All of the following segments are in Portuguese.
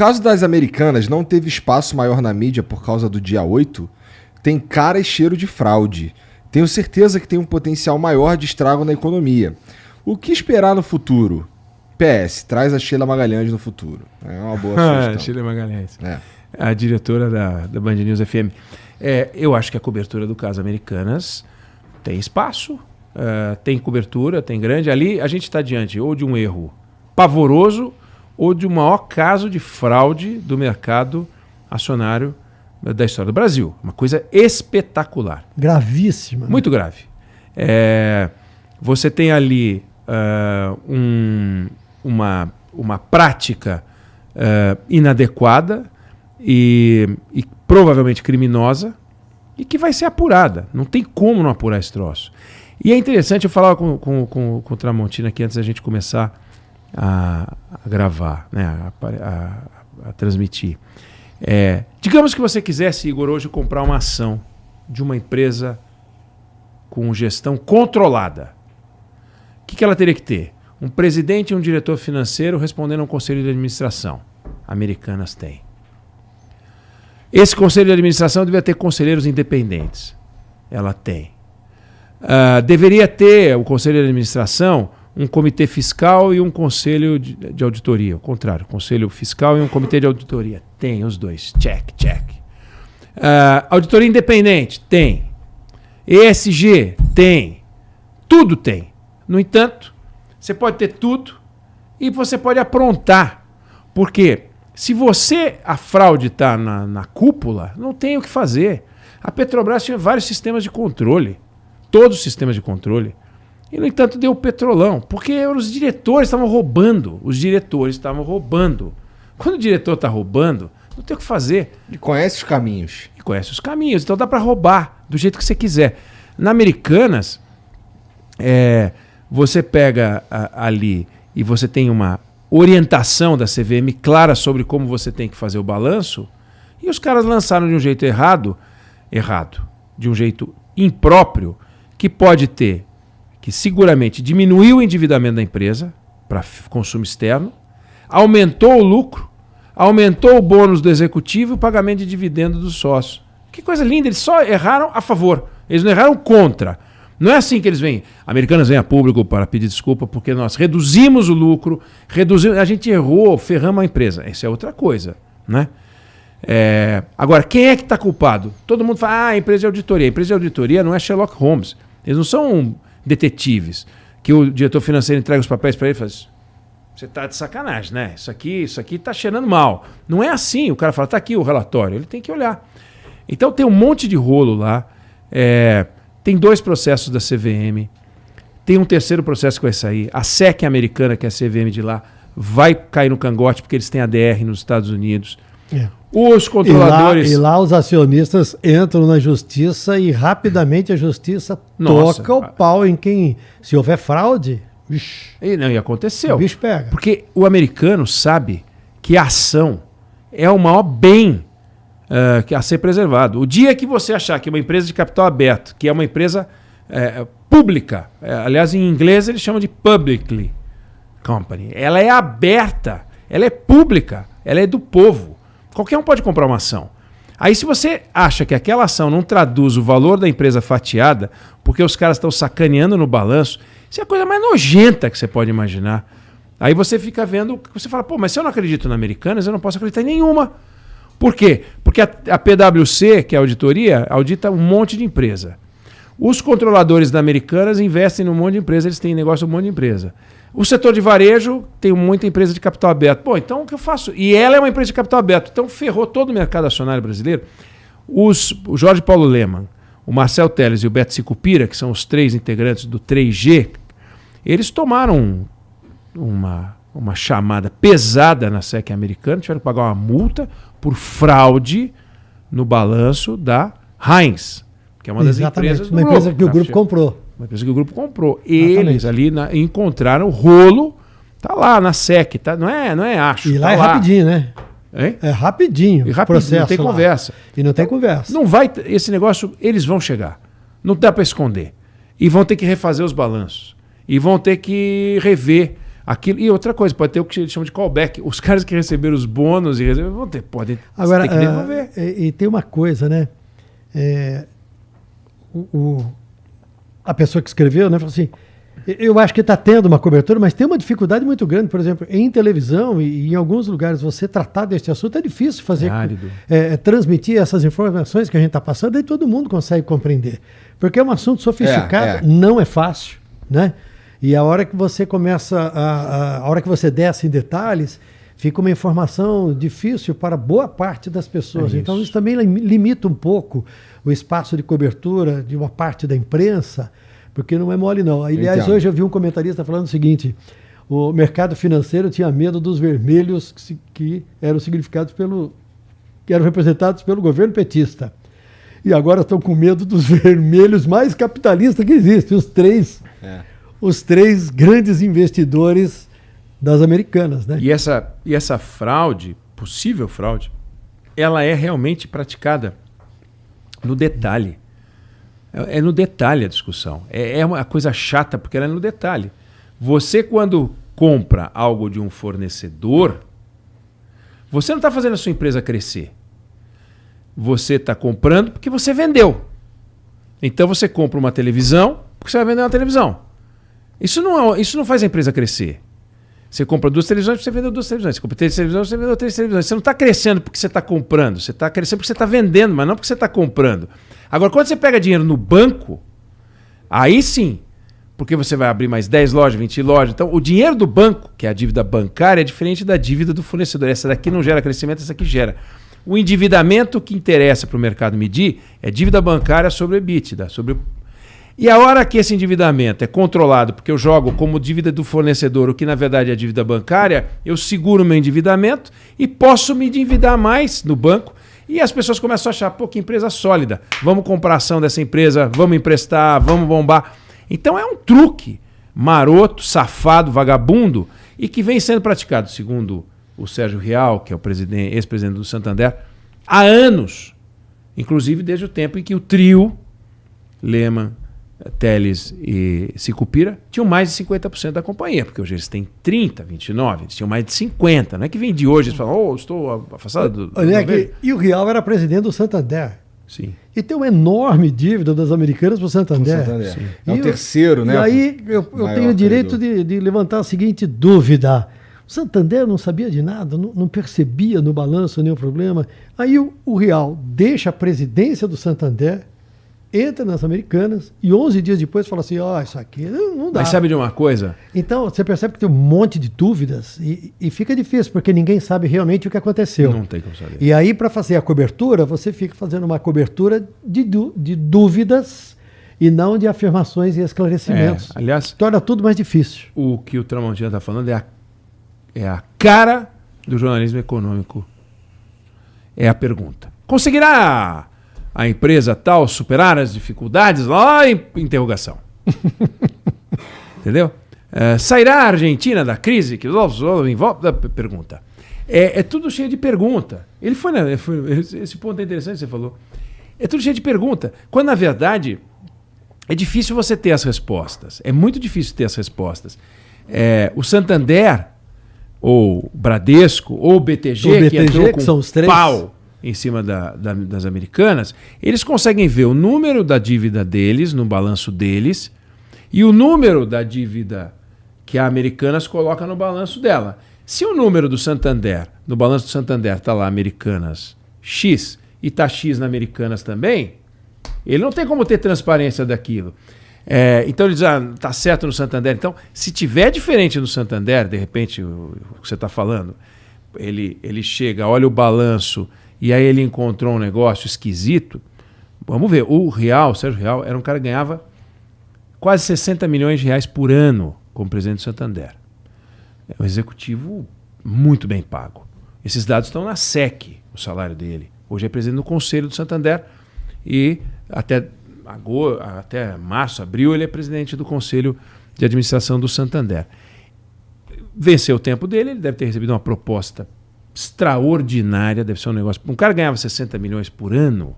caso das Americanas não teve espaço maior na mídia por causa do dia 8, tem cara e cheiro de fraude. Tenho certeza que tem um potencial maior de estrago na economia. O que esperar no futuro? PS, traz a Sheila Magalhães no futuro. É uma boa sugestão. Sheila Magalhães. A diretora da Band News FM. Eu acho que a cobertura do caso Americanas tem espaço, tem cobertura, tem grande. Ali a gente está diante ou de um erro pavoroso ou de um maior caso de fraude do mercado acionário da história do Brasil. Uma coisa espetacular. Gravíssima. Né? Muito grave. Você tem ali uma prática inadequada e provavelmente criminosa e que vai ser apurada. Não tem como não apurar esse troço. E é interessante, eu falava com o Tramontina aqui antes da gente começar a gravar, né, a transmitir. Digamos que você quisesse, Igor, hoje comprar uma ação de uma empresa com gestão controlada. O que ela teria que ter? Um presidente e um diretor financeiro respondendo a um conselho de administração. Americanas tem. Esse conselho de administração devia ter conselheiros independentes. Ela tem. Deveria ter o conselho de administração um comitê fiscal e um conselho de auditoria. O contrário, conselho fiscal e um comitê de auditoria. Tem os dois. Check, check. Auditoria independente? Tem. ESG? Tem. Tudo tem. No entanto, você pode ter tudo e você pode aprontar. Por quê? Se a fraude está na cúpula, não tem o que fazer. A Petrobras tinha vários sistemas de controle. Todos os sistemas de controle. E, no entanto, deu o petrolão. Porque os diretores estavam roubando. Os diretores estavam roubando. Quando o diretor está roubando, não tem o que fazer. E conhece os caminhos. Então dá para roubar do jeito que você quiser. Na Americanas, você pega ali e você tem uma orientação da CVM clara sobre como você tem que fazer o balanço, e os caras lançaram de um jeito errado, de um jeito impróprio, que pode ter, que seguramente diminuiu o endividamento da empresa para consumo externo, aumentou o lucro, aumentou o bônus do executivo e o pagamento de dividendo dos sócios. Que coisa linda, eles só erraram a favor, eles não erraram contra. Não é assim que eles vêm. Americanas vêm a público para pedir desculpa porque nós reduzimos o lucro, a gente errou, ferramos a empresa. Isso é outra coisa, né? Agora, quem é que está culpado? Todo mundo fala, a empresa de auditoria. A empresa de auditoria não é Sherlock Holmes. Eles não são detetives que o diretor financeiro entrega os papéis para ele e faz: você está de sacanagem, né? Isso aqui está cheirando mal. Não é assim. O cara fala, está aqui o relatório. Ele tem que olhar. Então tem um monte de rolo lá. Tem 2 processos da CVM, tem um terceiro processo que vai sair. A SEC americana, que é a CVM de lá, vai cair no cangote porque eles têm ADR nos Estados Unidos. Os controladores... E lá os acionistas entram na justiça e rapidamente a justiça toca o pau em quem... Se houver fraude... E aconteceu. O bicho pega. Porque o americano sabe que a ação é o maior bem a ser preservado. O dia que você achar que uma empresa de capital aberto, que é uma empresa pública, aliás, em inglês eles chamam de publicly company, ela é aberta, ela é pública, ela é do povo. Qualquer um pode comprar uma ação. Aí se você acha que aquela ação não traduz o valor da empresa fatiada, porque os caras estão sacaneando no balanço, isso é a coisa mais nojenta que você pode imaginar. Aí você fica vendo, você fala, mas se eu não acredito na Americanas, eu não posso acreditar em nenhuma. Por quê? Porque a PwC, que é a auditoria, audita um monte de empresa. Os controladores da Americanas investem num monte de empresa, eles têm negócio com um monte de empresa. O setor de varejo tem muita empresa de capital aberto. Então o que eu faço? E ela é uma empresa de capital aberto, então ferrou todo o mercado acionário brasileiro. O Jorge Paulo Lemann, o Marcel Teles e o Beto Sicupira, que são os 3 integrantes do 3G, eles tomaram uma chamada pesada na SEC americana, tiveram que pagar uma multa por fraude no balanço da Heinz, que é uma das empresas do uma empresa que o grupo comprou. Uma empresa que o grupo comprou. Eles ali encontraram o rolo, tá lá na SEC, tá, não é acho. E lá tá é lá. Rapidinho, né? Hein? É rapidinho. E rapidinho, não tem lá. conversa. E não tem conversa. Não vai, esse negócio, eles vão chegar. Não dá para esconder. E vão ter que refazer os balanços. E vão ter que rever Aquilo, e outra coisa, pode ter o que eles chamam de callback. Os caras que receberam os bônus e podem Agora, ter que devolver. E tem uma coisa, né? A pessoa que escreveu, né, falou assim, eu acho que está tendo uma cobertura, mas tem uma dificuldade muito grande, por exemplo, em televisão e em alguns lugares você tratar deste assunto é difícil fazer, transmitir essas informações que a gente está passando e todo mundo consegue compreender. Porque é um assunto sofisticado, não é fácil, né? E a hora que você começa, a hora que você desce em detalhes, fica uma informação difícil para boa parte das pessoas. Então isso também limita um pouco o espaço de cobertura de uma parte da imprensa, porque não é mole não. Aliás, hoje eu vi um comentarista falando o seguinte, o mercado financeiro tinha medo dos vermelhos que eram significados que eram representados pelo governo petista. E agora estão com medo dos vermelhos mais capitalistas que existem, os três grandes investidores das americanas, né? E essa fraude, possível fraude, ela é realmente praticada no detalhe. É no detalhe a discussão. É uma coisa chata porque ela é no detalhe. Você, quando compra algo de um fornecedor, você não está fazendo a sua empresa crescer. Você está comprando porque você vendeu. Então você compra uma televisão porque você vai vender uma televisão. Isso não faz a empresa crescer. Você compra 2 televisões porque você vendeu 2 televisões. Você compra 3 televisões porque você vendeu 3 televisões. Você não está crescendo porque você está comprando. Você está crescendo porque você está vendendo, mas não porque você está comprando. Agora, quando você pega dinheiro no banco, aí sim, porque você vai abrir mais 10 lojas, 20 lojas. Então, o dinheiro do banco, que é a dívida bancária, é diferente da dívida do fornecedor. Essa daqui não gera crescimento, essa aqui gera. O endividamento que interessa para o mercado medir é dívida bancária sobre EBITDA. E a hora que esse endividamento é controlado, porque eu jogo como dívida do fornecedor, o que na verdade é dívida bancária, eu seguro meu endividamento e posso me endividar mais no banco. E as pessoas começam a achar, pô, que empresa sólida, vamos comprar ação dessa empresa, vamos emprestar, vamos bombar. Então é um truque maroto, safado, vagabundo, e que vem sendo praticado, segundo o Sérgio Rial, que é o ex-presidente do Santander, há anos. Inclusive desde o tempo em que o trio, Lehman, Teles e Sicupira, tinham mais de 50% da companhia, porque hoje eles têm 30, 29, eles tinham mais de 50, não é que vem de hoje, eles falam, estou afastado do Olha aqui, e o Rial era presidente do Santander. Sim. E tem uma enorme dívida das americanas para o Santander. É o terceiro, né? E aí eu tenho o direito de levantar a seguinte dúvida. O Santander não sabia de nada, não percebia no balanço nenhum problema. Aí o Rial deixa a presidência do Santander, entra nas americanas e 11 dias depois fala assim, isso aqui não dá. Mas sabe de uma coisa? Então você percebe que tem um monte de dúvidas e fica difícil, porque ninguém sabe realmente o que aconteceu. Não tem como saber. E aí, para fazer a cobertura, você fica fazendo uma cobertura de dúvidas e não de afirmações e esclarecimentos. Aliás, torna tudo mais difícil. O que o Tramontina está falando é a cara do jornalismo econômico. É a pergunta. Conseguirá a empresa tal superar as dificuldades? Lá em interrogação. Entendeu? Sairá a Argentina da crise? Que envolve pergunta. É tudo cheio de pergunta. Esse ponto é interessante que você falou. É tudo cheio de pergunta. Quando, na verdade, é difícil você ter as respostas. É muito difícil ter as respostas. O Santander, ou Bradesco, ou o BTG, que entrou com são os três pau em cima das americanas, eles conseguem ver o número da dívida deles, no balanço deles, e o número da dívida que a Americanas coloca no balanço dela. Se o número do Santander, no balanço do Santander, está lá Americanas X, e está X na Americanas também, ele não tem como ter transparência daquilo. Então ele diz, está certo no Santander. Então, se tiver diferente no Santander, de repente, o que você está falando, ele chega, olha o balanço, e aí ele encontrou um negócio esquisito. Vamos ver, o Sérgio Rial, era um cara que ganhava quase 60 milhões de reais por ano como presidente do Santander. É um executivo muito bem pago. Esses dados estão na SEC, o salário dele. Hoje é presidente do Conselho do Santander e até março, abril, ele é presidente do Conselho de Administração do Santander. Venceu o tempo dele, ele deve ter recebido uma proposta extraordinária, deve ser um negócio... Um cara ganhava 60 milhões por ano,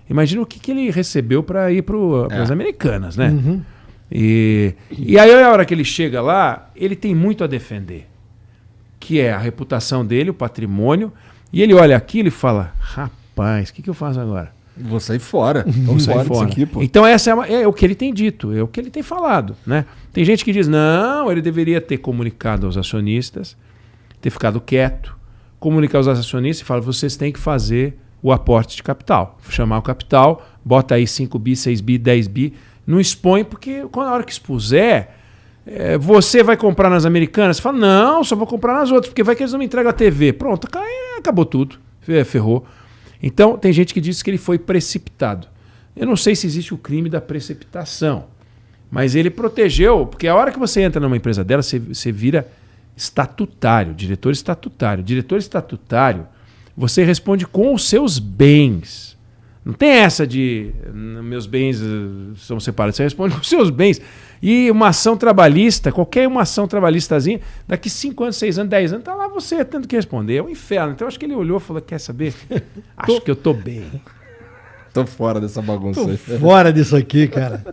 imagina o que ele recebeu para ir para as americanas, né? Uhum. E aí, a hora que ele chega lá, ele tem muito a defender, que é a reputação dele, o patrimônio, e ele olha aquilo e fala, rapaz, o que eu faço agora? Vou sair fora. Vamos sair fora. Aqui, pô. Então essa é o que ele tem dito, é o que ele tem falado, né? Tem gente que diz, não, ele deveria ter comunicado aos acionistas, ter ficado quieto, comunicar aos acionistas e falar, vocês têm que fazer o aporte de capital. Chamar o capital, bota aí 5 bi, 6 bi, 10 bi, não expõe, porque quando a hora que expuser, você vai comprar nas americanas, você fala, não, só vou comprar nas outras, porque vai que eles não me entregam a TV. Pronto, acabou tudo, ferrou. Então, tem gente que diz que ele foi precipitado. Eu não sei se existe o crime da precipitação, mas ele protegeu, porque a hora que você entra numa empresa dela, você vira estatutário, diretor estatutário. Diretor estatutário, você responde com os seus bens. Não tem essa de meus bens são separados, você responde com os seus bens. E uma ação trabalhista, qualquer uma ação trabalhistazinha, daqui 5 anos, 6 anos, 10 anos, tá lá você tendo que responder. É um inferno. Então acho que ele olhou e falou, quer saber? Acho que eu tô bem. Tô fora dessa bagunça aí. Fora disso aqui, cara.